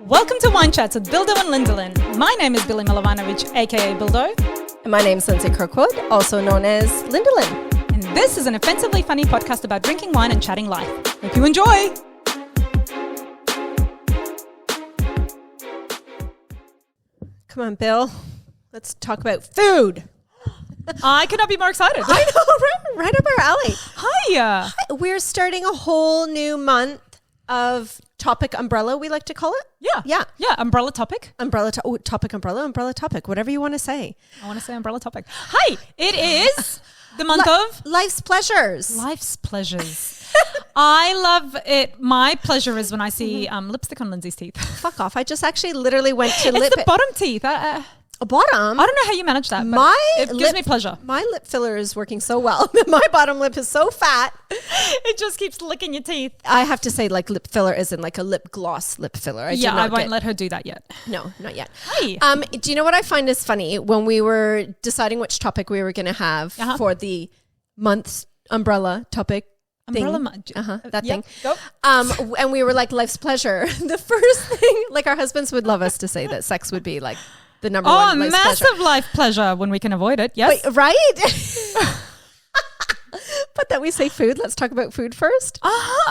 Welcome to Wine Chats with Bildo and Lindalin. My name is Billy Milovanovic, aka Bildo. And my name's Lindsay Kirkwood, also known as Lindalin. And this is an offensively funny podcast about drinking wine and chatting life. Hope you enjoy. Come on, Bill. Let's talk about food. I could not be more excited. I know, right up our alley. Hi. We're starting a whole new month of topic umbrella, we like to call it. Yeah. Umbrella topic. Topic umbrella topic, whatever you want to say. I want to say umbrella topic. Hi. It is the month of life's pleasures. Life's pleasures. I love it. My pleasure is when I see lipstick on Lindsay's teeth. Fuck off. I just actually literally went to It's the bottom teeth. A bottom? I don't know how you manage that, but it gives me pleasure. My lip filler is working so well. My bottom lip is so fat. It just keeps licking your teeth. I have to say, like, lip filler isn't like a lip gloss lip filler. I won't let her do that yet. No, not yet. Hi. Do you know what I find is funny? When we were deciding which topic we were going to have for the month's umbrella topic, thing. Go. And we were like, life's pleasure. The first thing, like, our husbands would love us to say that sex would be like the number one life's massive pleasure. Life pleasure when we can avoid it. Yes. Wait, right? But that we say food. Let's talk about food first.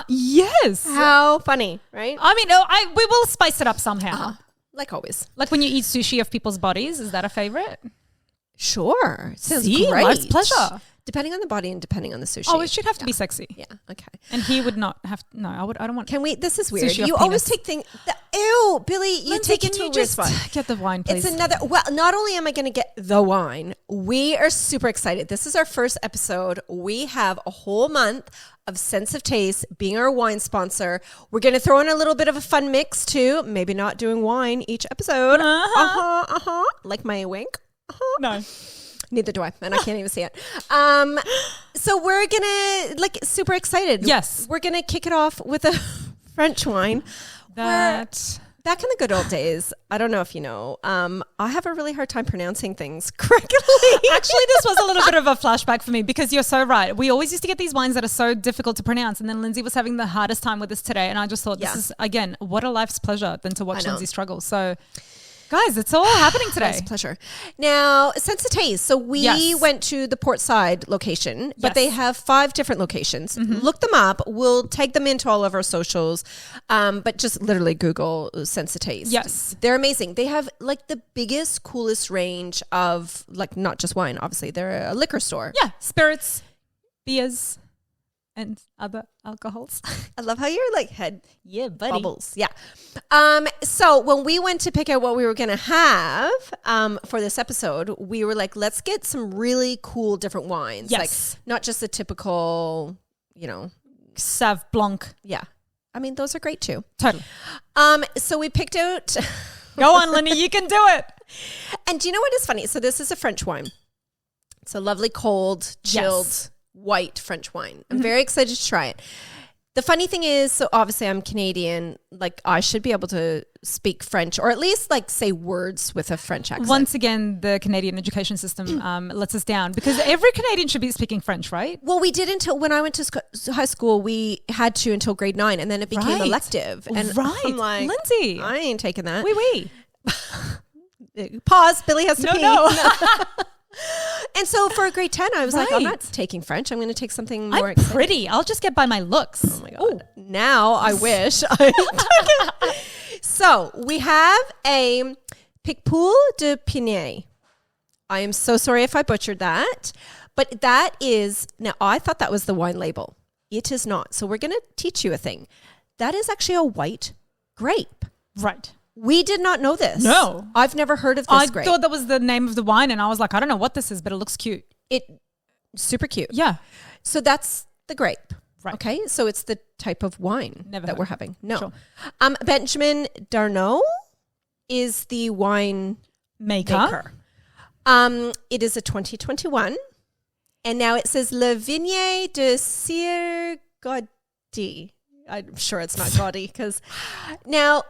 Yes. How funny, right? I mean, we will spice it up somehow. Like always. Like when you eat sushi of people's bodies, is that a favorite? Sure. Sounds See, great. life's pleasure. Depending on the body and depending on the sushi. Oh, it should have to be sexy. Yeah. Okay. And he would not have. No, I don't want. Can we? This is weird. Sushi of You always penis. take things. Ew, Billy, you Lindsay, take it can to you a weird just spot. get the wine, please? It's another. Well, not only am I going to get the wine, we are super excited. This is our first episode. We have a whole month of Sense of Taste being our wine sponsor. We're going to throw in a little bit of a fun mix too. Maybe not doing wine each episode. Like my wink. No. Neither do I, and I can't even see it. So we're gonna super excited. Yes, we're gonna kick it off with a French wine. That back in the good old days, I don't know if you know, I have a really hard time pronouncing things correctly. Actually, this was a little bit of a flashback for me because you're so right. We always used to get these wines that are so difficult to pronounce, and then Lindsay was having the hardest time with this today, and I just thought this is again what a life's pleasure than to watch Lindsay struggle. So. Guys, it's all happening today. It's a pleasure. Now, Sense of Taste. So we went to the Portside location, but they have 5 different locations. Look them up. We'll tag them into all of our socials, but just literally Google Sense of Taste. Yes. They're amazing. They have like the biggest, coolest range of like not just wine, obviously. They're a liquor store. Yeah, spirits, beers, and other alcohols. I love how your like head buddy. bubbles. Yeah. So when we went to pick out what we were going to have for this episode, we were like, let's get some really cool different wines. Yes. Like not just the typical, Sauv Blanc. Yeah. I mean, those are great too. Totally. So we picked out. Go on, Lindy. You can do it. And do you know what is funny? So this is a French wine. It's a lovely, cold, chilled, white French wine. I'm very excited to try it. The funny thing is, so obviously I'm Canadian, like I should be able to speak French or at least like say words with a French accent. Once again, the Canadian education system lets us down because every Canadian should be speaking French, right? Well, we did until when I went to high school, we had to until grade 9 and then it became elective. And I'm like, Lindsay, I ain't taking that. Oui. Pause. Billy has to pee. No. And so for grade 10, I was like, I'm not taking French. I'm going to take something more I'm pretty. I'll just get by my looks. Oh my God. Now I wish. So we have a Picpoul de Pinet. I am so sorry if I butchered that. But that is, now I thought that was the wine label. It is not. So we're going to teach you a thing. That is actually a white grape. Right. We did not know this. No. I've never heard of this grape. I thought that was the name of the wine and I was like, I don't know what this is, but it looks cute. Super cute. Yeah. So that's the grape. Right. Okay. So it's the type of wine that we're having. No. Sure. Benjamin Darnaud is the wine maker. It is a 2021. And now it says Le Vigne de Sir Gaudy. I'm sure it's not Gaudy because now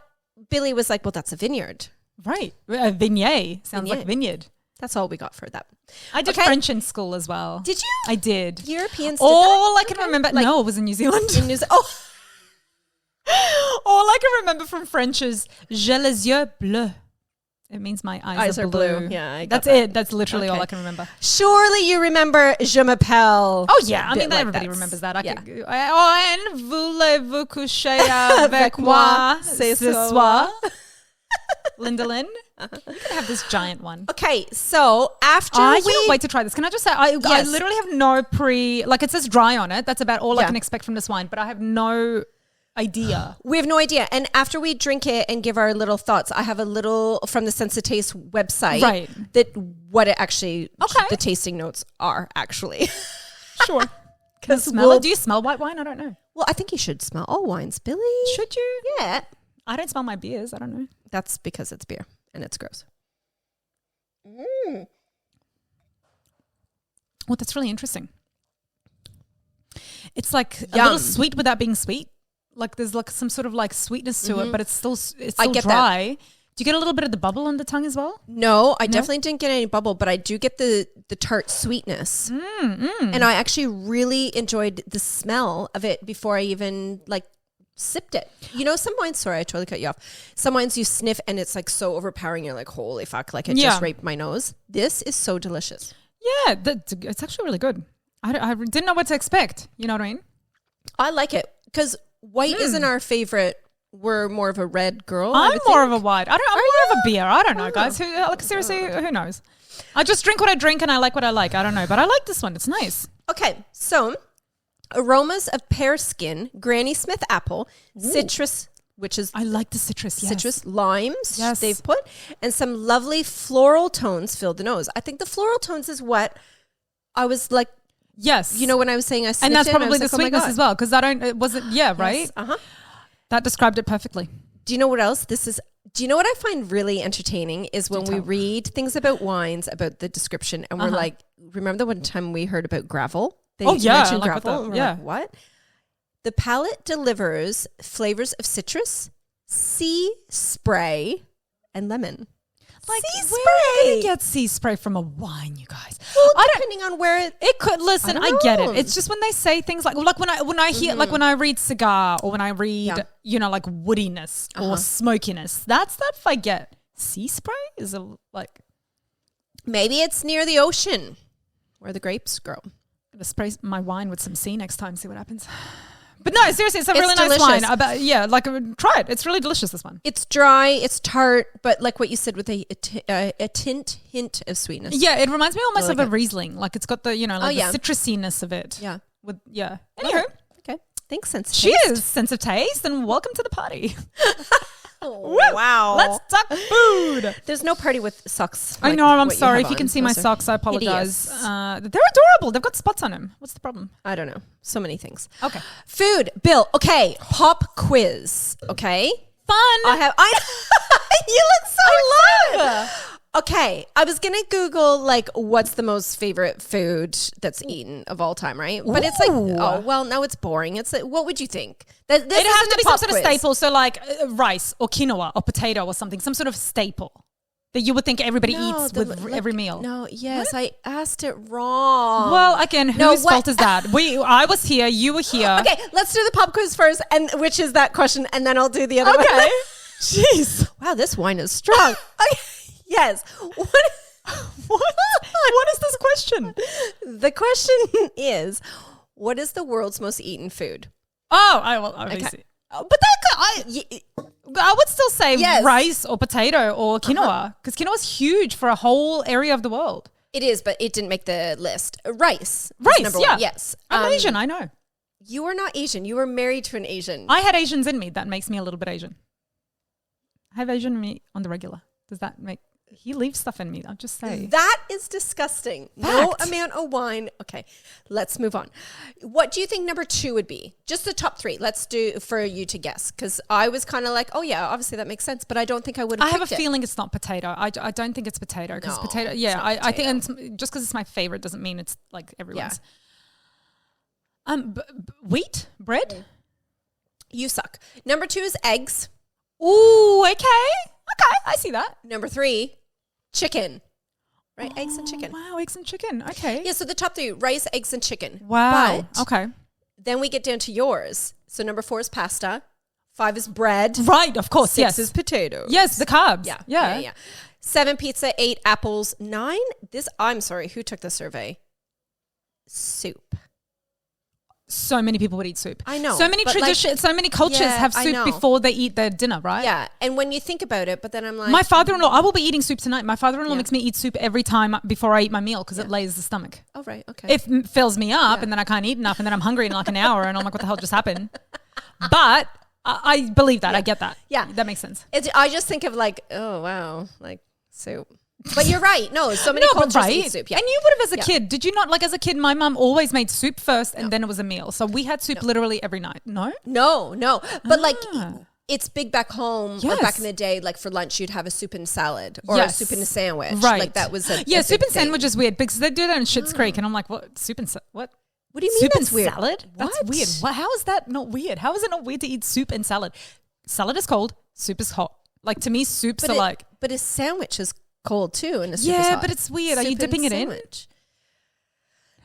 Billy was like, well, that's a vineyard. Right. A vignette. Sounds like vineyard. That's all we got for that. I did French in school as well. Did you? I did. Europeans did all that? I can remember. No, it was in New Zealand. In New Zealand. Oh. All I can remember from French is j'ai les yeux bleus. It means my eyes are blue. Yeah, that's it. That's literally all I can remember. Surely you remember Je m'appelle. Oh yeah, I mean everybody remembers that. And voulez-vous coucher avec moi ce soir? Lindalin. You can have this giant one. Okay, so after I can't wait to try this. Can I just say, I literally have no it says dry on it. That's about all I can expect from this wine, but I have no idea. We have no idea. And after we drink it and give our little thoughts, I have a little from the Sense of Taste website. Right. That what it actually, the tasting notes are actually. Sure. Can I smell it? Do you smell white wine? I don't know. Well, I think you should smell all wines, Billy. Should you? Yeah. I don't smell my beers. I don't know. That's because it's beer and it's gross. Well, that's really interesting. It's like a little sweet without being sweet. Like there's like some sort of like sweetness to it, but it's still dry. That. Do you get a little bit of the bubble on the tongue as well? No, I definitely didn't get any bubble, but I do get the tart sweetness. And I actually really enjoyed the smell of it before I even like sipped it. You know, some wines, sorry, I totally cut you off. Some wines you sniff and it's like so overpowering. You're like, holy fuck, like it just raped my nose. This is so delicious. Yeah, it's actually really good. I didn't know what to expect. You know what I mean? I like it because white isn't our favorite. We're more of a red girl. I'm more of a white. I'm more of a beer. I don't know, guys. Seriously, who knows? I just drink what I drink and I like what I like. I don't know, but I like this one. It's nice. Okay, so aromas of pear skin, Granny Smith apple, citrus, which is I like the citrus. Yes. Citrus limes. Yes. They've put, and some lovely floral tones fill the nose. I think the floral tones is what I was like. Yes, you know when I was saying I sniffed and that's probably the like, sweetness as well because I don't. It wasn't. Yeah, right. Yes, That described it perfectly. Do you know what else? Do you know what I find really entertaining is when we read things about wines, about the description, and we're like, remember the one time we heard about gravel? They mentioned gravel. And we're like, what? The palate delivers flavors of citrus, sea spray, and lemon. Like, where do you get sea spray from a wine, you guys? Well, depending on where it could. Listen, I get it. It's just when they say things like when I hear like when I read cigar or when I read like woodiness or smokiness. That's stuff I get. Sea spray is maybe it's near the ocean where the grapes grow. I'm gonna spray my wine with some sea next time. See what happens. But no, seriously, it's a really nice wine. Try it. It's really delicious, this one. It's dry, it's tart, but like what you said with a hint of sweetness. Yeah, it reminds me almost of a Riesling. Like it's got the, the citrusiness of it. Yeah. Anywho. Okay. Thanks, Sense of Taste. Cheers, Sense of Taste, and welcome to the party. Wow. Let's talk food. There's no party with socks. I know. I'm sorry. If you can see my socks, I apologize. They're adorable. They've got spots on them. What's the problem? I don't know. So many things. Okay. Food. Bill. Okay. Pop quiz. Okay. Fun. You look so excited. Okay, I was going to Google, like, what's the most favorite food that's eaten of all time, right? But it's like, now it's boring. It's like, what would you think? It has to be some sort of staple. So like rice or quinoa or potato or something, some sort of staple that you would think everybody eats with every meal. No, yes, what? I asked it wrong. Well, again, whose fault is that? I was here, you were here. Okay, let's do the pop quiz first, and which is that question, and then I'll do the other one. Okay. Jeez. Wow, this wine is strong. Okay. Yes. What is this question? The question is, what is the world's most eaten food? Oh, I will obviously. Okay. But I would still say rice or potato or quinoa because quinoa is huge for a whole area of the world. It is, but it didn't make the list. Rice, number one. Yes. I'm Asian, I know. You are not Asian. You were married to an Asian. I had Asians in me. That makes me a little bit Asian. I have Asian in me on the regular. Does that make... He leaves stuff in me, I'll just say. That is disgusting. Fact. No amount of wine. Okay, let's move on. What do you think number 2 would be? Just the top 3. Let's do for you to guess. Because I was kind of like, oh yeah, obviously that makes sense. But I don't think I would have picked it. Feeling it's not potato. I don't think it's potato. Because potato, I think just because it's my favorite doesn't mean it's like everyone's. Yeah. Wheat? Bread? You suck. Number 2 is eggs. Ooh, okay. Okay, I see that. Number 3, chicken. Right? Eggs and chicken. Wow, eggs and chicken. Okay. Yeah, so the top 3, rice, eggs, and chicken. Wow. But okay. Then we get down to yours. So number 4 is pasta. 5 is bread. Right, of course, 6 is potatoes. Yes, the carbs. Yeah. 7 pizza, 8 apples, 9. I'm sorry, who took the survey? Soup. So many people would eat soup. I know. So many traditions, so many cultures have soup before they eat their dinner, right? Yeah. And when you think about it, but then I'm like. My father-in-law, I will be eating soup tonight. My father-in-law makes me eat soup every time before I eat my meal because it lays the stomach. Oh, right. Okay. It fills me up and then I can't eat enough and then I'm hungry in like an hour and I'm like, what the hell just happened? But I believe that. I get that. Yeah. That makes sense. I just think of like, oh, wow, like soup. But you're right. No, so many cultures eat soup. Yeah. And you would have as a kid. Did you not? Like as a kid, my mum always made soup first and then it was a meal. So we had soup literally every night. No? No. But like it's big back home or back in the day, like for lunch, you'd have a soup and salad or a soup and a sandwich. Right. Like that was a soup and sandwich is weird because they do that in Schitt's Creek. And I'm like, what? Soup and what? What do you mean that's weird? Salad? That's weird. How is that not weird? How is it not weird to eat soup and salad? Salad is cold. Soup is hot. Like to me, soups are like. But a sandwich is cold too, and a soup is hot. But it's weird. Are you dipping it in?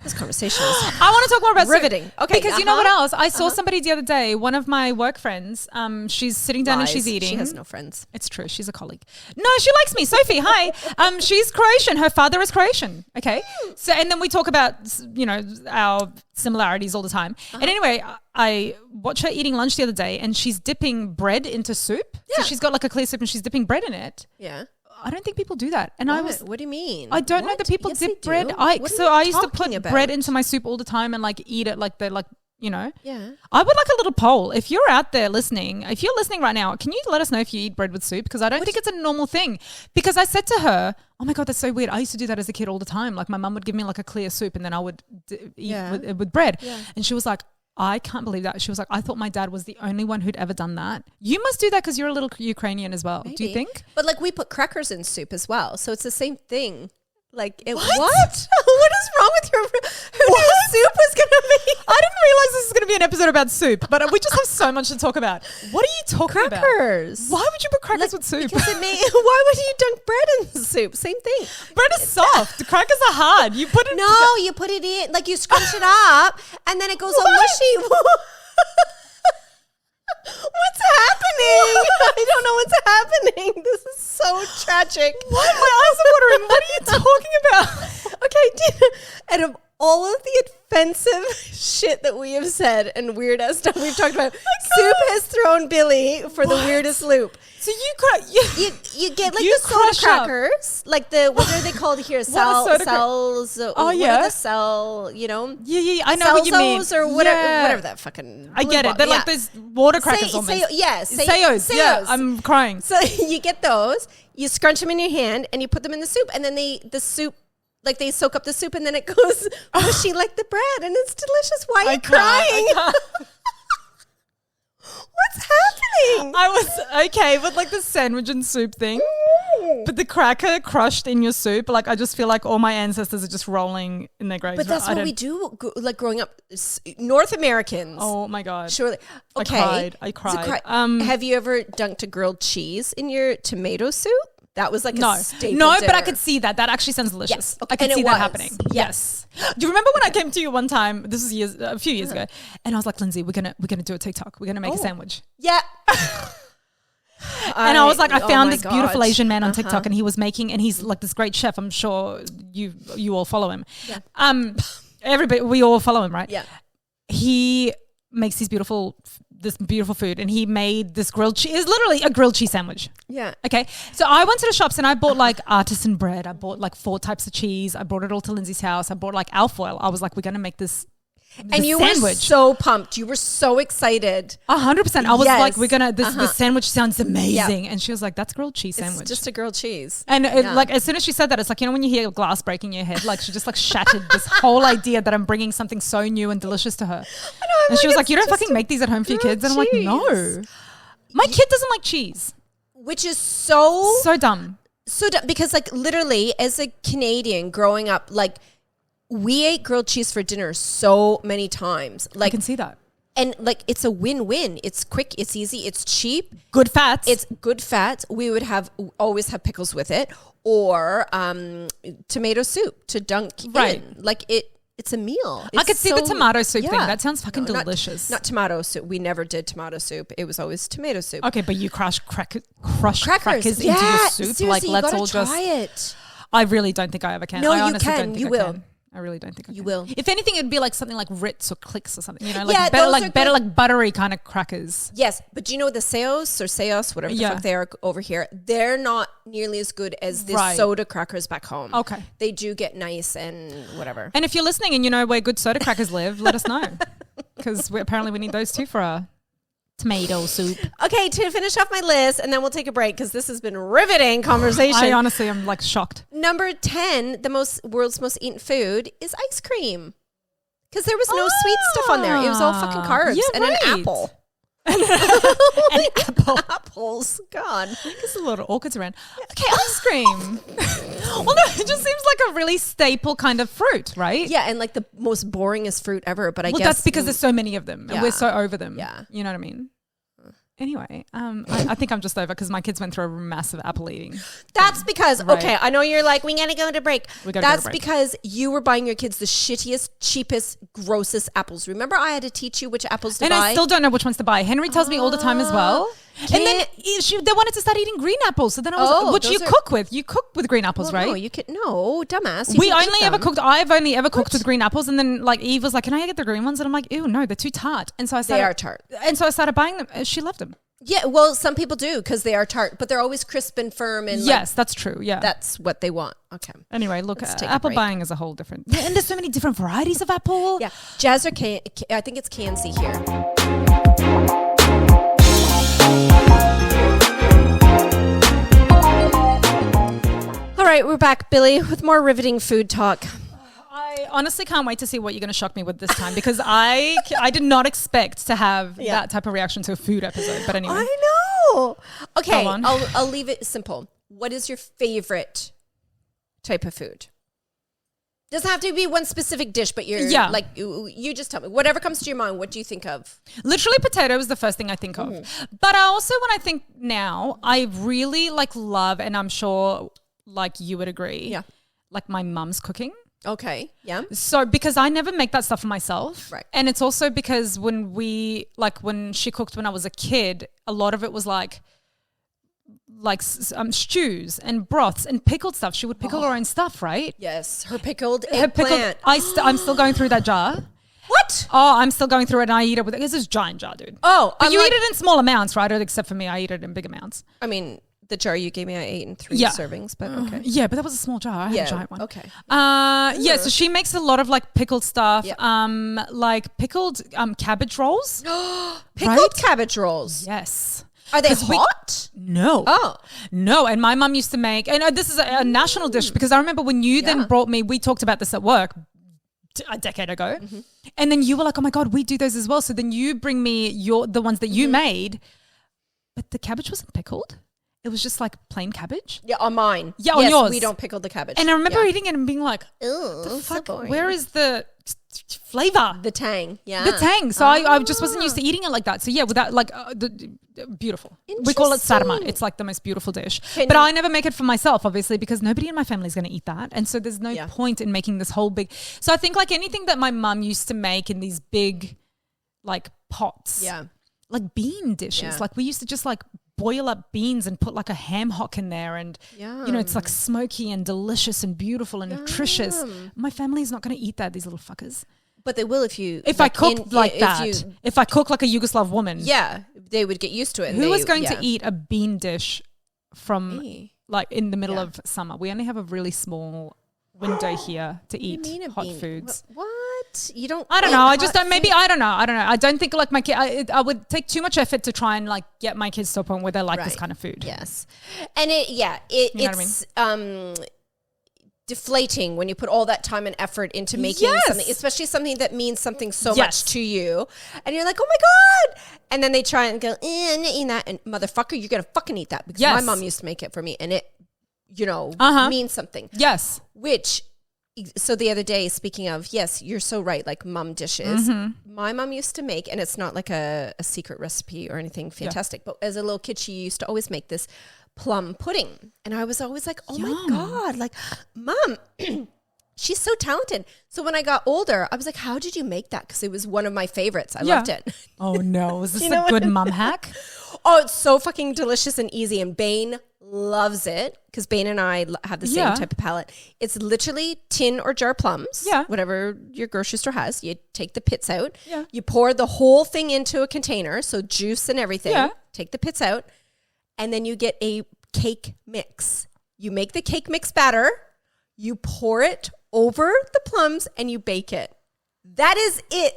This conversation is I want to talk more about riveting. Soup. Okay, because you know what else? I saw somebody the other day. One of my work friends. She's sitting down and she's eating. She has no friends. It's true. She's a colleague. No, she likes me. Sophie, hi. She's Croatian. Her father is Croatian. Okay. So and then we talk about our similarities all the time. And anyway, I watched her eating lunch the other day, and she's dipping bread into soup. Yeah. So she's got like a clear soup, and she's dipping bread in it. Yeah. I don't think people do that. And what do you mean? I don't know that people dip bread. I used to put bread into my soup all the time and like eat it like they're like, Yeah. I would like a little poll. If you're out there listening, if you're listening right now, can you let us know if you eat bread with soup? Because I don't think it's a normal thing. Because I said to her, oh my God, that's so weird. I used to do that as a kid all the time. Like my mum would give me like a clear soup and then I would eat with bread. Yeah. And she was like, I can't believe that. She was like, I thought my dad was the only one who'd ever done that. You must do that because you're a little Ukrainian as well. Maybe. Do you think? But like we put crackers in soup as well. So it's the same thing. Like what? What is wrong with your? Who knew soup was gonna be? I didn't realize this was gonna be an episode about soup, but we just have so much to talk about. What are you talking about? Crackers. Why would you put crackers with soup? Because why would you dunk bread in the soup? Same thing. Bread is soft. Crackers are hard. You put it. No, you put it in. Like you scrunch it up, and then it goes all mushy. What's happening? I don't know what's happening. This is so tragic. What? My eyes are watering. What are you talking about? Okay, out of all of the offensive shit that we have said and weird ass stuff we've talked about, Soup has thrown Billy for the weirdest loop. So you get like the soda crackers, like the what are they called here? Cells. What are the cell? Yeah. I know what you mean. Or whatever that fucking. I get it. They're like those water crackers almost. Sayos. Yeah, I'm crying. So you get those. You scrunch them in your hand and you put them in the soup, and then the soup. Like they soak up the soup and then it goes mushy like the bread and it's delicious. Why are you crying? What's happening? I was okay with like the sandwich and soup thing, but the cracker crushed in your soup, like I just feel like all my ancestors are just rolling in their graves. But that's what we do, like growing up, North Americans. Oh my God. Surely. Okay. I cried. Have you ever dunked a grilled cheese in your tomato soup? That was like a staple dinner. But I could see that. That actually sounds delicious. Yes. Okay. I could see that happening. Yes. Do you remember when I came to you one time? This was a few years ago, and I was like, Lindsay, we're gonna do a TikTok. We're gonna make a sandwich. Yeah. And I was like, I found this beautiful Asian man on TikTok, and he was making, and he's like this great chef. I'm sure you all follow him. Yeah. Everybody, we all follow him, right? Yeah. He makes this beautiful food, and he made this grilled cheese. It's literally a grilled cheese sandwich. Yeah. Okay. So I went to the shops and I bought like artisan bread. I bought like 4 types of cheese. I brought it all to Lindsay's house. I bought like alfoil. I was like, we're going to make this and you sandwich. Were so pumped. You were so excited. 100%. I was like, we're going to, this sandwich sounds amazing. Yep. And she was like, that's grilled cheese sandwich. It's just a grilled cheese. And like, as soon as she said that, it's like, when you hear glass breaking in your head, like she just like shattered this whole idea that I'm bringing something so new and delicious to her. And she was like, you don't fucking make these at home for your kids. And I'm like, no. My kid doesn't like cheese. Which is so dumb. So dumb. Because like literally as a Canadian growing up, like, we ate grilled cheese for dinner so many times. Like, I can see that. And like, it's a win-win. It's quick, it's easy, it's cheap. Good fats. It's good fats. We would always have pickles with it or tomato soup to dunk in. Like It's a meal. I could see the tomato soup thing. That sounds fucking delicious. Not tomato soup. We never did tomato soup. It was always tomato soup. Okay, but you crush crackers into your soup. Seriously, like, let's all try it. I really don't think I ever can. No, I you honestly can. don't think You I will. Can. I really don't think I can. You will. If anything, it'd be like something like Ritz or Clicks or something. You know, Yeah, better like buttery kind of crackers. Yes, but do you know the Seos, whatever the fuck they are over here, they're not nearly as good as the soda crackers back home. Okay. They do get nice and whatever. And if you're listening and you know where good soda crackers live, let us know. Because apparently we need those too for our tomato soup. Okay, to finish off my list, and then we'll take a break because this has been riveting conversation. I honestly am like shocked. Number 10, the world's most eaten food is ice cream. Because there was no sweet stuff on there. It was all fucking carbs and an apple. An apple. Apples. God. There's a lot of orchids around. Okay, ice cream. Well, no, it just seems like a really staple kind of fruit, right? Yeah, and like the most boringest fruit ever. But I guess that's because there's so many of them and we're so over them. Yeah. You know what I mean? Anyway, I think I'm just over because my kids went through a massive apple eating. That's because, okay, I know you're like, we gotta go to break. That's because you were buying your kids the shittiest, cheapest, grossest apples. Remember I had to teach you which apples to buy? And I still don't know which ones to buy. Henry tells me all the time as well. And then they wanted to start eating green apples. So then I was which you cook with. You cook with green apples, right? No, dumbass. I've only ever cooked with green apples. And then like Eve was like, can I get the green ones? And I'm like, ew, no, they're too tart. And so I started. They are tart. And so I started buying them. She loved them. Yeah, well, some people do because they are tart, but they're always crisp and firm. And yes, that's true. Yeah. That's what they want. Okay. Anyway, look, apple buying is a whole different. Yeah, and there's so many different varieties of apple. Yeah. Jazz or I think it's Cancy here. All right, we're back, Billy, with more riveting food talk. I honestly can't wait to see what you're going to shock me with this time because I did not expect to have that type of reaction to a food episode. But anyway. I know. Okay, I'll leave it simple. What is your favorite type of food? Doesn't have to be one specific dish, but like you just tell me. Whatever comes to your mind, what do you think of? Literally potato is the first thing I think of. But I also, when I think now, I really like love, and I'm sure like you would agree, like my mum's cooking. Okay. Yeah. So because I never make that stuff for myself. Right. And it's also because when she cooked when I was a kid, a lot of it was like stews and broths and pickled stuff. She would pickle her own stuff, right? Yes. Her pickled eggplant. I'm still going through that jar. What? Oh, I'm still going through it and I eat it with it. It's this giant jar, dude. Oh. But you eat it in small amounts, right? Except for me, I eat it in big amounts. I mean, the jar you gave me, I ate in 3 servings, but okay. Yeah, but that was a small jar. I had a giant one. Okay. So she makes a lot of like pickled stuff, like pickled cabbage rolls. Pickled cabbage rolls? Yes. Are they hot? No. Oh. No, and my mum used to make, and this is a national dish because I remember when you then brought me, we talked about this at work a decade ago, and then you were like, oh my God, we do those as well. So then you bring me the ones that you made, but the cabbage wasn't pickled. It was just like plain cabbage. Yeah, on mine. Yeah, on yours. We don't pickle the cabbage. And I remember eating it and being like, ew, the fuck, so where is the flavor? The tang, yeah. The tang. So I just wasn't used to eating it like that. So yeah, without like, beautiful. We call it sarma. It's like the most beautiful dish. But I never make it for myself, obviously, because nobody in my family is going to eat that. And so there's no point in making this whole big. So I think like anything that my mum used to make in these big like pots. Yeah. Like bean dishes. Yeah. Like we used to just like boil up beans and put like a ham hock in there and you know it's like smoky and delicious and beautiful and nutritious. My family's not going to eat that, these little fuckers. But they will if I cook that. If I cook like a Yugoslav woman. Yeah, they would get used to it. Who is going to eat a bean dish from like in the middle of summer? We only have a really small window here to eat hot foods. What? You don't? I don't know. I just don't. Maybe I don't know. I don't think like my kid. I would take too much effort to try and like get my kids to a point where they like this kind of food. Yes, and it's deflating when you put all that time and effort into making something, especially something that means something so much to you, and you're like, oh my God, and then they try and go, I'm not eating that, and motherfucker, you're gonna fucking eat that because my mom used to make it for me, and it, means something. Yes, So the other day, speaking of, yes, you're so right, like mom dishes. My mom used to make, and it's not like a secret recipe or anything fantastic, but as a little kid, she used to always make this plum pudding. And I was always like, oh my God, like, Mom, she's so talented. So when I got older, I was like, how did you make that? Because it was one of my favorites. I loved it. Oh no, is this a good mum hack? Oh, it's so fucking delicious and easy. And Bane loves it because Bane and I have the same type of palate. It's literally tin or jar plums, whatever your grocery store has. You take the pits out. Yeah. You pour the whole thing into a container, so juice and everything. Yeah. Take the pits out. And then you get a cake mix. You make the cake mix batter. You pour it over the plums and you bake it. That is it.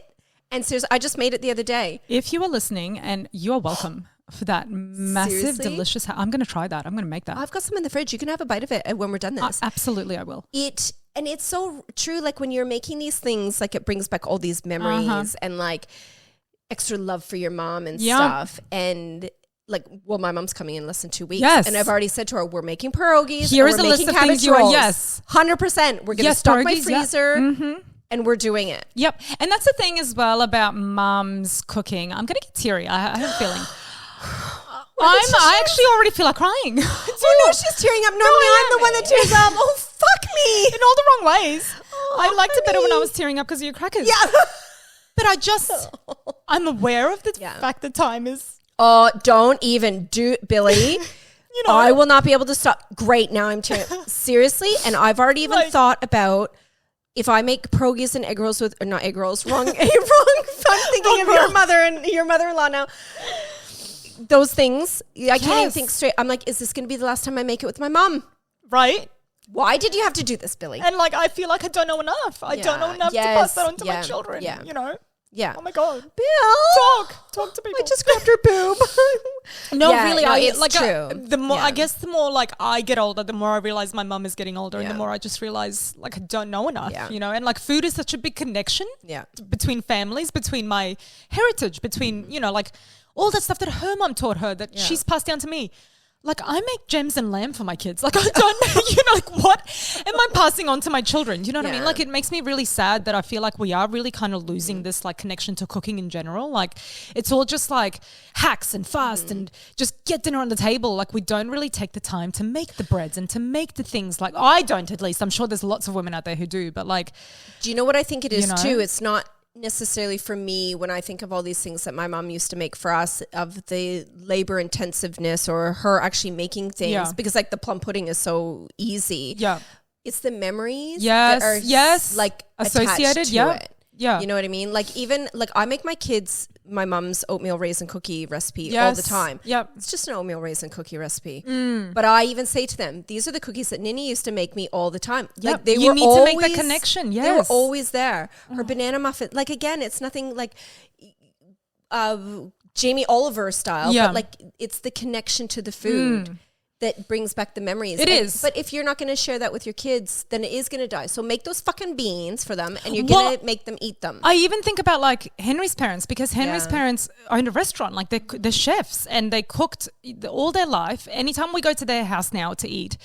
And seriously, I just made it the other day. If you are listening, and you are welcome for that massive, delicious. I'm going to try that. I'm going to make that. I've got some in the fridge. You can have a bite of it when we're done this. Absolutely, I will. And it's so true. Like when you're making these things, like it brings back all these memories and like extra love for your mom and stuff. And like, well, my mom's coming in less than 2 weeks. Yes. And I've already said to her, we're making pierogies. Here's a list of things you are. Yes. 100%. We're going to stock my freezer. And we're doing it. Yep. And that's the thing as well about mom's cooking. I'm going to get teary. I have a feeling. I actually already feel like crying. Oh no, she's tearing up. Normally I'm the one that tears up. Oh, fuck me. In all the wrong ways. I liked it better when I was tearing up because of your crackers. Yeah. But I'm aware of the fact that time is. Oh, don't even do Billy. I will not be able to stop. Great. Now I'm tearing up. Seriously. And I've already even thought about if I make pierogies and egg rolls with, or not egg rolls, wrong. I'm thinking of your mother and your mother-in-law now. Those things, I can't even think straight. I'm like, is this going to be the last time I make it with my mom? Right. Why did you have to do this, Billy? And like, I feel like I don't know enough. I don't know enough to pass that on to my children, you know? Yeah. Oh my God. Bill. Talk to people. I just grabbed her boob. Really. It's like true. The more, I guess the more like I get older, the more I realize my mum is getting older and the more I just realize like I don't know enough, you know? And like food is such a big connection between families, between my heritage, between, you know, like all that stuff that her mum taught her that she's passed down to me. Like I make gems and lamb for my kids. Like I don't know, you know, like what am I passing on to my children? Do you know what I mean? Like it makes me really sad that I feel like we are really kind of losing this like connection to cooking in general. Like it's all just like hacks and fast and just get dinner on the table. Like we don't really take the time to make the breads and to make the things. Like I don't, at least. I'm sure there's lots of women out there who do, but like. Do you know what I think it is too? It's not necessarily for me when I think of all these things that my mom used to make for us, of the labor intensiveness or her actually making things, because like the plum pudding is so easy. Yeah. It's the memories that are like associated to it. Yeah. You know what I mean? Like even like I make my kids my mom's oatmeal raisin cookie recipe all the time. Yep. It's just an oatmeal raisin cookie recipe. But I even say to them, these are the cookies that Nini used to make me all the time. Yep. Like they were always, to make that connection. Yes. They were always there. Her banana muffin, like again, it's nothing like Jamie Oliver style, but like it's the connection to the food that brings back the memories. It is. But if you're not going to share that with your kids, then it is going to die. So make those fucking beans for them and you're going to make them eat them. I even think about like Henry's parents, because Henry's parents owned a restaurant. Like they're chefs and they cooked all their life. Anytime we go to their house now to eat,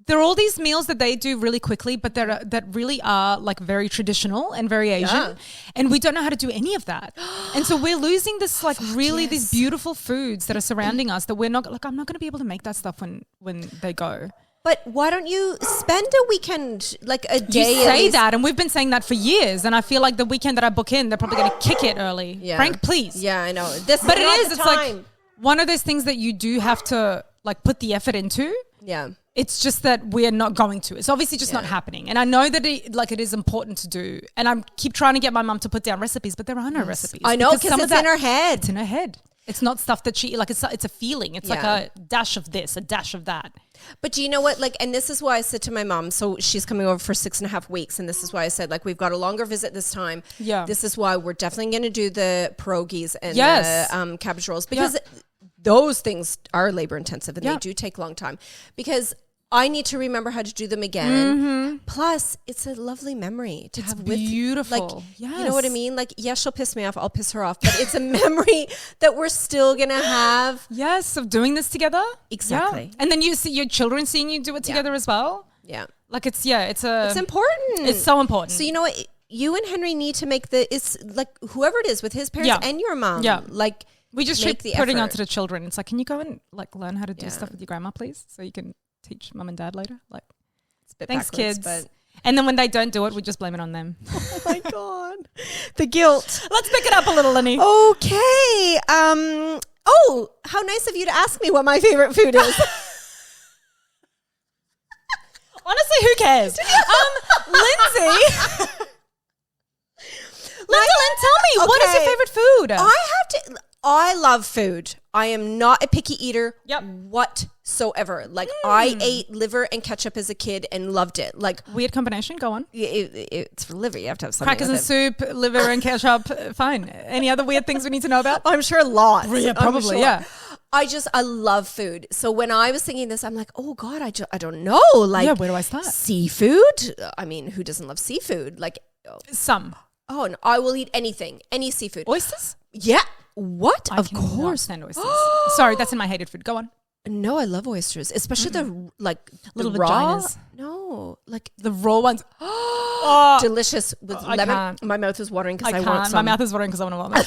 there are all these meals that they do really quickly, but that really are like very traditional and very Asian, and we don't know how to do any of that. And so we're losing this like these beautiful foods that are surrounding us that we're not like. I'm not going to be able to make that stuff when they go. But why don't you spend a weekend, like a day? You say that, and we've been saying that for years. And I feel like the weekend that I book in, they're probably going to kick it early. Yeah. Frank, please. Yeah, I know. But it is. It's like one of those things that you do have to like put the effort into. Yeah. It's just that we're not going to. It's obviously just not happening. And I know that it is important to do. And I keep trying to get my mum to put down recipes, but there are no recipes. I know, because it's in her head. It's in her head. It's not stuff that she, like it's a feeling. It's like a dash of this, a dash of that. But do you know what? Like, and this is why I said to my mom, so she's coming over for 6.5 weeks. And this is why I said, like, we've got a longer visit this time. Yeah. This is why we're definitely going to do the pierogies and the cabbage rolls, because those things are labor intensive and they do take a long time, because I need to remember how to do them again. Plus, it's a lovely memory to have with. Beautiful. Like, you know what I mean? Like, yes, she'll piss me off. I'll piss her off. But it's a memory that we're still going to have. Yes, of doing this together. Exactly. Yeah. And then you see your children seeing you do it together as well. Yeah. Like it's important. It's so important. So you know what? You and Henry need to make it's like whoever it is with his parents and your mom. Yeah. Like, we just keep putting onto the children. It's like, can you go and like learn how to do stuff with your grandma, please? So you can teach mum and dad later. Like, Thanks, kids. But and then when they don't do it, we just blame it on them. Oh my God. The guilt. Let's pick it up a little, Lenny. Okay. Oh, how nice of you to ask me what my favorite food is. Honestly, who cares? Lindsay. Lindalin, tell me, what is your favorite food? I love food. I am not a picky eater whatsoever. Like I ate liver and ketchup as a kid and loved it. Like weird combination. Go on. It's for liver. You have to have something. Crackers and soup, liver and ketchup. Fine. Any other weird things we need to know about? I'm sure lots. Yeah, probably. Yeah. I love food. So when I was thinking this, I'm like, oh God, I don't know. Like, where do I start? Seafood. I mean, who doesn't love seafood? Like some. Oh, no, I will eat anything, any seafood. Oysters? Yeah. What? Of course. Stand oysters. Sorry, that's in my hated food. Go on. No, I love oysters, especially the little the raw. vaginas. No, like the raw ones. Delicious with lemon. Can't. My mouth is watering because I want some. My mouth is watering because I want to vomit.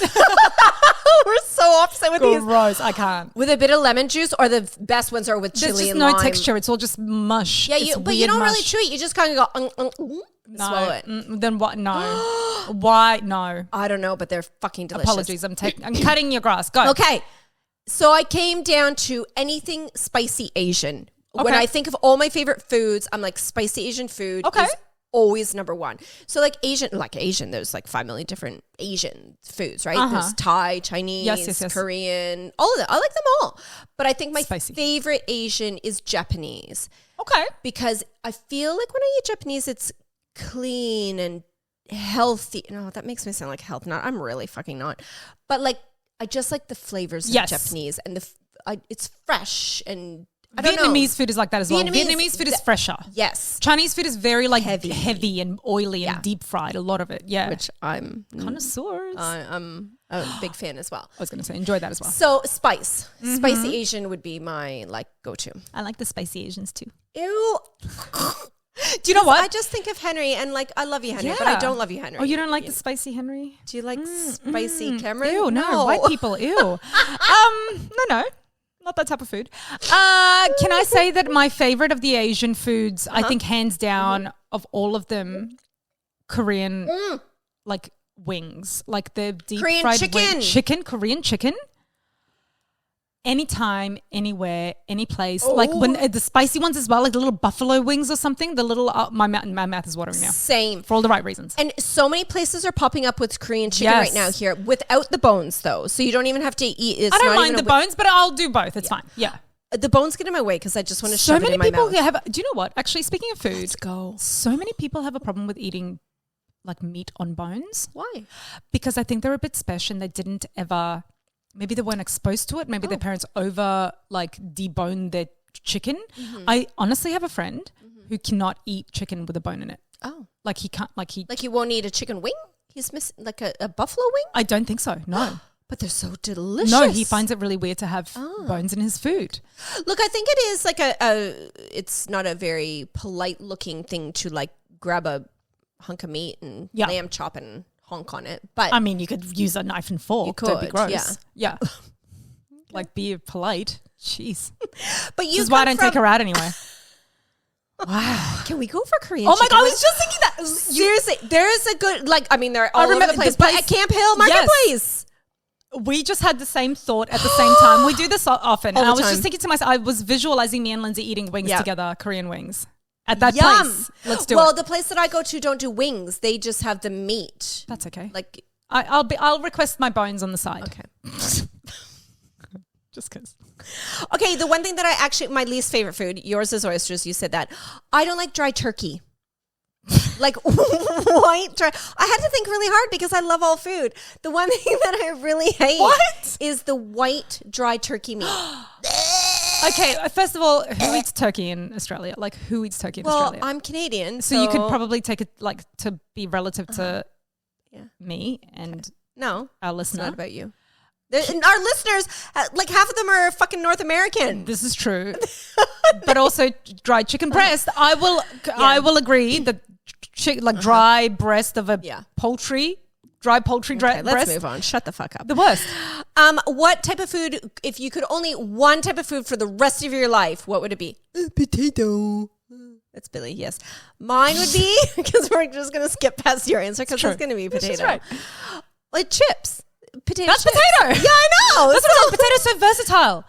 We're so opposite with these. Gross. I can't. With a bit of lemon juice, or the best ones are with chili and lime. There's just no texture. It's all just mush. Yeah, but you don't really chew it. You just kind of go, swallow it. Then what? No. Why? No. I don't know, but they're fucking delicious. Apologies. I'm cutting your grass. Go. Okay. So I came down to anything spicy Asian. Okay. When I think of all my favorite foods, I'm like spicy Asian food is always number one. So like Asian, there's like 5 million different Asian foods, right? There's Thai, Chinese, yes. Korean, all of them. I like them all. But I think my favorite Asian is Japanese. Okay. Because I feel like when I eat Japanese, it's clean and healthy. No, that makes me sound like health nut. I'm really fucking not. But like, I just like the flavors of Japanese and it's fresh and I don't know. Vietnamese food is like that as well. Vietnamese food is fresher. Yes. Chinese food is very like heavy and oily and deep fried. A lot of it. Yeah. Which I'm connoisseurs. I'm a big fan as well. I was going to say enjoy that as well. So spicy Asian would be my like go-to. I like the spicy Asians too. Ew. Do you know what? I just think of Henry and like I love you, Henry, but I don't love you, Henry. Oh, you don't like the spicy Henry? Do you like spicy Cameron? Ew, no. White people, ew. No. Not that type of food. Can I say that my favorite of the Asian foods, I think hands down of all of them, Korean like wings, like the deep Korean fried chicken. Korean chicken. Anytime, anywhere, any place. Like when the spicy ones as well, like the little buffalo wings or something. The little my mouth is watering now. Same for all the right reasons. And so many places are popping up with Korean chicken right now here, without the bones though. So you don't even have to eat. I don't mind the bones, but I'll do both. It's fine. Yeah. The bones get in my way because I just want to shove it in my mouth. So many people have. Do you know what? Actually, speaking of food, let's go. So many people have a problem with eating like meat on bones. Why? Because I think they're a bit special and they didn't ever. Maybe they weren't exposed to it. Maybe their parents deboned their chicken. I honestly have a friend who cannot eat chicken with a bone in it. Oh. Like he can't, like he won't eat a chicken wing? He's missing like a buffalo wing? I don't think so, no. But they're so delicious. No, he finds it really weird to have bones in his food. Look, I think it is like it's not a very polite looking thing to like grab a hunk of meat and lamb chop and honk on it. But I mean, you could use a knife and fork. You could, don't be gross. Yeah. Like be polite. Jeez. But this is why I don't take her out anyway. Wow. Can we go for Korean? Oh my God, I was just thinking that. Seriously, there is a good, like, I mean, they're all over the place, but at Camp Hill Marketplace. We just had the same thought at the same time. We do this often. And I was just thinking to myself, I was visualizing me and Lindsay eating wings together, Korean wings. At that place. Let's do it. Well, the place that I go to don't do wings. They just have the meat. That's okay. Like I'll request my bones on the side. Okay. Just because. Okay, the one thing that my least favorite food, yours is oysters, you said that. I don't like dry turkey. Like white dry. I had to think really hard because I love all food. The one thing that I really hate is the white dry turkey meat. Okay, first of all, who eats turkey in Australia? Like, who eats turkey in Australia? Well, I'm Canadian. So you could probably take it, like, to be relative to me and our listener. It's not about you. And our listeners, like, half of them are fucking North American. This is true. But also dried chicken breast. I will agree that, dry breast of a poultry. Dry poultry breast. Let's move on. Shut the fuck up. The worst. What type of food, if you could only eat one type of food for the rest of your life, what would it be? Potato. It's Billy, yes. Mine would be, because we're just going to skip past your answer because it's going to be potato. Right. Like chips. Potato That's chips. potato. Yeah, I know. That's what I'm saying. Potato's so versatile.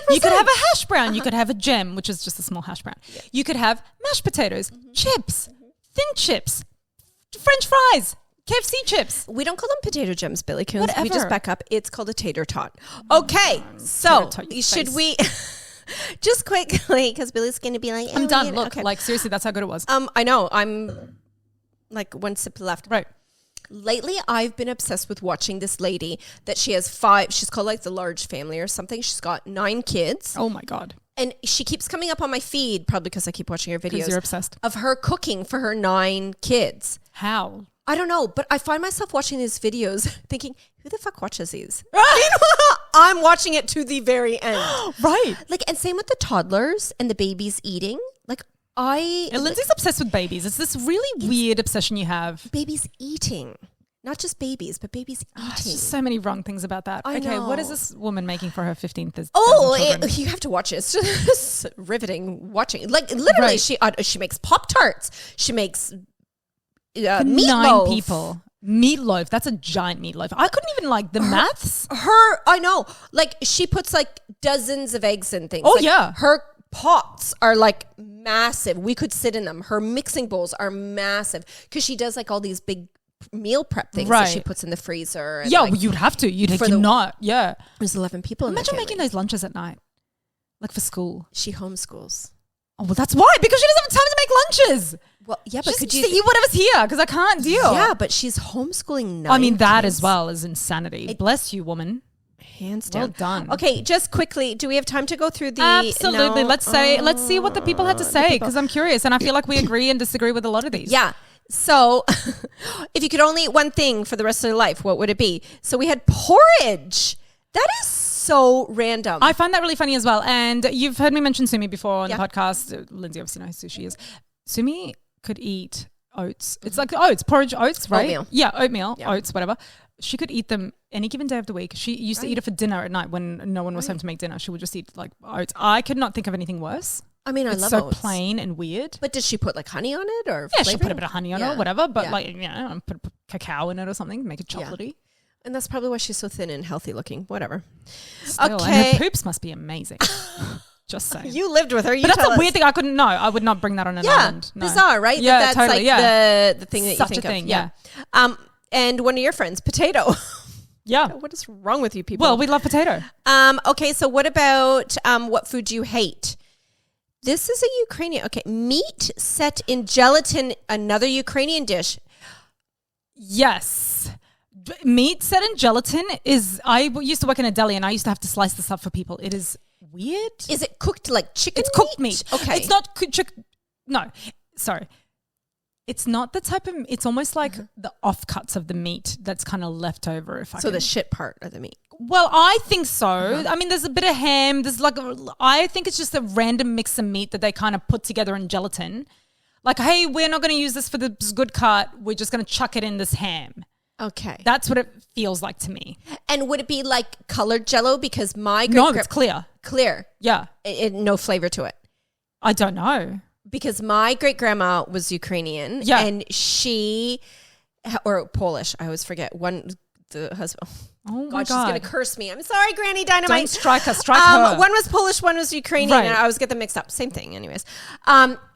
100%. You could have a hash brown. You could have a gem, which is just a small hash brown. Yeah. You could have mashed potatoes, chips, thin chips, French fries, KFC chips. We don't call them potato gems, Billy. Can we just back up? It's called a tater tot. Okay, so should we... Just quickly, because Billy's going to be like... I'm done. Look, like seriously, that's how good it was. I know. I'm like one sip left. Right. Lately, I've been obsessed with watching this lady that she has 5... She's called like the large family or something. She's got 9 kids. Oh my God. And she keeps coming up on my feed, probably because I keep watching her videos. Because you're obsessed. Of her cooking for her 9 kids. How? I don't know, but I find myself watching these videos thinking, who the fuck watches these? I'm watching it to the very end. Right. Like, and same with the toddlers and the babies eating. Like, And Lindsay's obsessed with babies. It's this really weird obsession you have. Babies eating. Not just babies, but babies eating. There's just so many wrong things about that. I know. What is this woman making for her 15th? You have to watch it. It's just riveting watching. Like, literally, she makes Pop-Tarts. She makes meatloaf. 9 people. Meatloaf. That's a giant meatloaf. I couldn't even like the maths. I know. Like, she puts like dozens of eggs in things. Oh, like, yeah. Her pots are like massive. We could sit in them. Her mixing bowls are massive because she does like all these big meal prep things that she puts in the freezer. And yeah, you'd have to. You'd not. Yeah. There's 11 people in Imagine making those lunches at night. Like for school. She homeschools. Oh, well, that's why. Because she doesn't have time to make lunches. Well, yeah, but could you eat whatever's here? Because I can't deal. Yeah, but she's homeschooling 9 I mean, that kids. as well is insanity. Bless you, woman. Hands down. Well done. Okay, just quickly, do we have time to go through the... Absolutely. No? Let's see what the people had to say, because I'm curious, and I feel like we agree and disagree with a lot of these. Yeah. So, if you could only eat one thing for the rest of your life, what would it be? So we had porridge. That is so random. I find that really funny as well. And you've heard me mention Sumi before on the podcast. Lindsay obviously knows who she is. Sumi could eat oats. It's like oats, porridge oats, right? Oatmeal. Yeah, oatmeal, oats, whatever. She could eat them any given day of the week. She used to eat it for dinner at night when no one was home to make dinner. She would just eat like oats. I could not think of anything worse. I mean, it's love so oats. plain and weird. But did she put like honey on it or she put a bit of honey on it or whatever. But Yeah. like, you know, put cacao in it or something, make it chocolatey. And that's probably why she's so thin and healthy looking. Whatever. Still, and her poops must be amazing. Just saying. You lived with her. But that's a weird thing. I couldn't know. I would not bring that on an island. No. Bizarre, right? Yeah, that's totally. Like the thing that Such you think a thing, of. yeah. And one of your friends, potato. Yeah. What is wrong with you people? Well, we love potato. Okay, so what about what food do you hate? This is a Ukrainian. Okay, meat set in gelatin, another Ukrainian dish. Yes. Meat set in gelatin is, I used to work in a deli and I used to have to slice this up for people. It is weird. Is it cooked like chicken? It's cooked meat. Okay. It's not chicken. No, sorry. It's not the type of, it's almost like the offcuts of the meat that's kind of left over. The shit part of the meat. Well, I think so. I mean, there's a bit of ham. There's like, I think it's just a random mix of meat that they kind of put together in gelatin. Like, hey, we're not going to use this for this good cut. We're just going to chuck it in this ham. Okay. That's what it feels like to me. And would it be like colored Jell-O? Because it's clear. Clear. Yeah. No flavor to it. I don't know. Because my great-grandma was Ukrainian. Yeah. And or Polish. I always forget. The husband. Oh my God. She's going to curse me. I'm sorry, Granny Dynamite. Don't strike her. Strike her. One was Polish, one was Ukrainian. Right. And I always get them mixed up. Same thing anyways.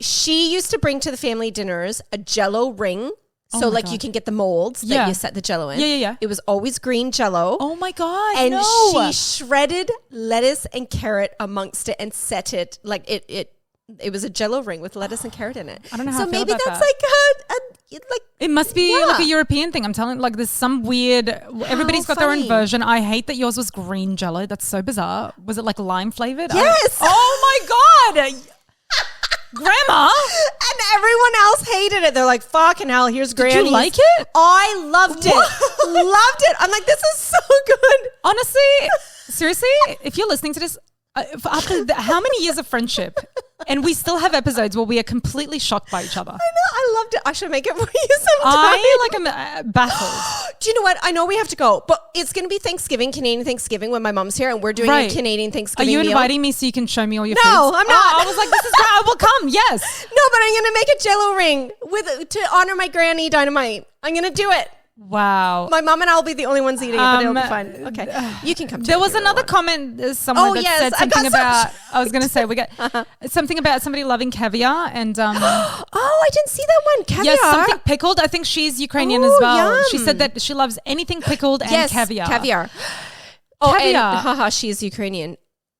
She used to bring to the family dinners a Jell-O ring. So like you can get the molds that you set the Jell-O in. Yeah. It was always green Jell-O. Oh my God. And she shredded lettuce and carrot amongst it and set it like it was a Jell-O ring with lettuce and carrot in it. I don't know how I feel maybe about that's that. like it must be like a European thing. I'm telling you, like there's some weird, everybody's got their own version. I hate that yours was green Jell-O. That's so bizarre. Was it like lime flavored? Yes. Oh my God. Grandma. And everyone else hated it. They're like, fucking hell, here's Granny. Did you like it? I loved it. Loved it. I'm like, this is so good. Honestly, seriously, if you're listening to this, after how many years of friendship, and we still have episodes where we are completely shocked by each other. I know. I loved it. I should make it for you sometime. I'm baffled. Do you know what? I know we have to go, but it's going to be Thanksgiving, Canadian Thanksgiving, when my mom's here, and we're doing a Canadian Thanksgiving meal. Are you inviting me so you can show me all your foods? No, I'm not. I was like, this is great. I will come. Yes. No, but I'm going to make a Jell-O ring to honor my granny Dynamite. I'm going to do it. Wow. My mom and I will be the only ones eating it, but it'll be fine. Okay. You can come to There was another comment somewhere that said something about, I was going to say, we get something about somebody loving caviar and... I didn't see that one. Caviar. Yes, something pickled. I think she's Ukrainian as well. Yum. She said that she loves anything pickled and caviar. Caviar. And she's Ukrainian.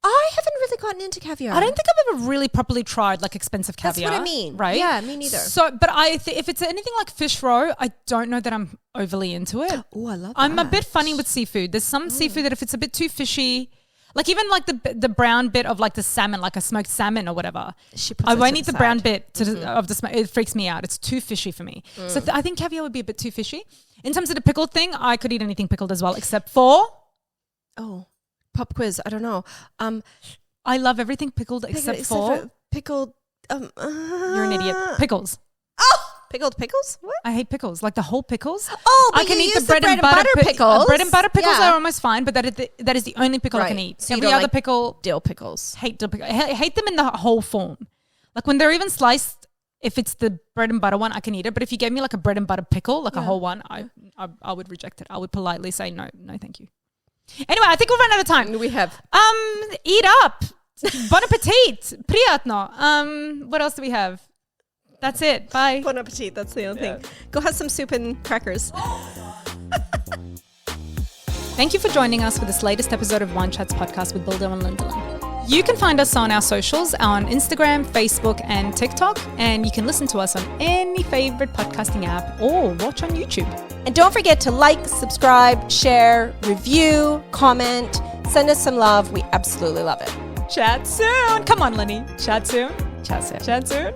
I haven't really gotten into caviar. I don't think I've ever really properly tried like expensive caviar. That's what I mean. Right? Yeah, me neither. So, but if it's anything like fish roe, I don't know that I'm overly into it. Oh, I love that. I'm a bit funny with seafood. There's some seafood that if it's a bit too fishy, like even like the brown bit of like the salmon, like a smoked salmon or whatever, I won't eat the brown bit of the smoke. It freaks me out. It's too fishy for me. So I think caviar would be a bit too fishy. In terms of the pickled thing, I could eat anything pickled as well, except for... Pop quiz. I don't know. I love everything pickled except for pickled. You're an idiot. Pickles. Oh, pickled pickles? What? I hate pickles, like the whole pickles. Oh, but I can you eat use the bread and butter pickles. Bread and butter pickles are almost fine, but that is the only pickle I can eat. So every other pickle, dill pickles. Hate dill pickles. I hate them in the whole form. Like when they're even sliced. If it's the bread and butter one, I can eat it. But if you gave me like a bread and butter pickle, like a whole one, I would reject it. I would politely say no, thank you. Anyway, I think we've run out of time. We have. Eat up. Bon appetit. Priятno. What else do we have? That's it. Bye. Bon appetit. That's the only thing. Go have some soup and crackers. Thank you for joining us for this latest episode of Wine Chats podcast with Bildo and Lindalin. You can find us on our socials on Instagram, Facebook, and TikTok, and you can listen to us on any favorite podcasting app or watch on YouTube. And don't forget to like, subscribe, share, review, comment, send us some love. We absolutely love it. Chat soon. Come on, Lenny. Chat soon. Chat soon. Chat soon.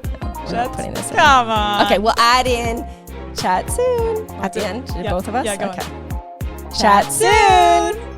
Chat putting this in. Come on. Okay, we'll add in chat soon at the end. Both of us? Yeah, go on. Chat soon.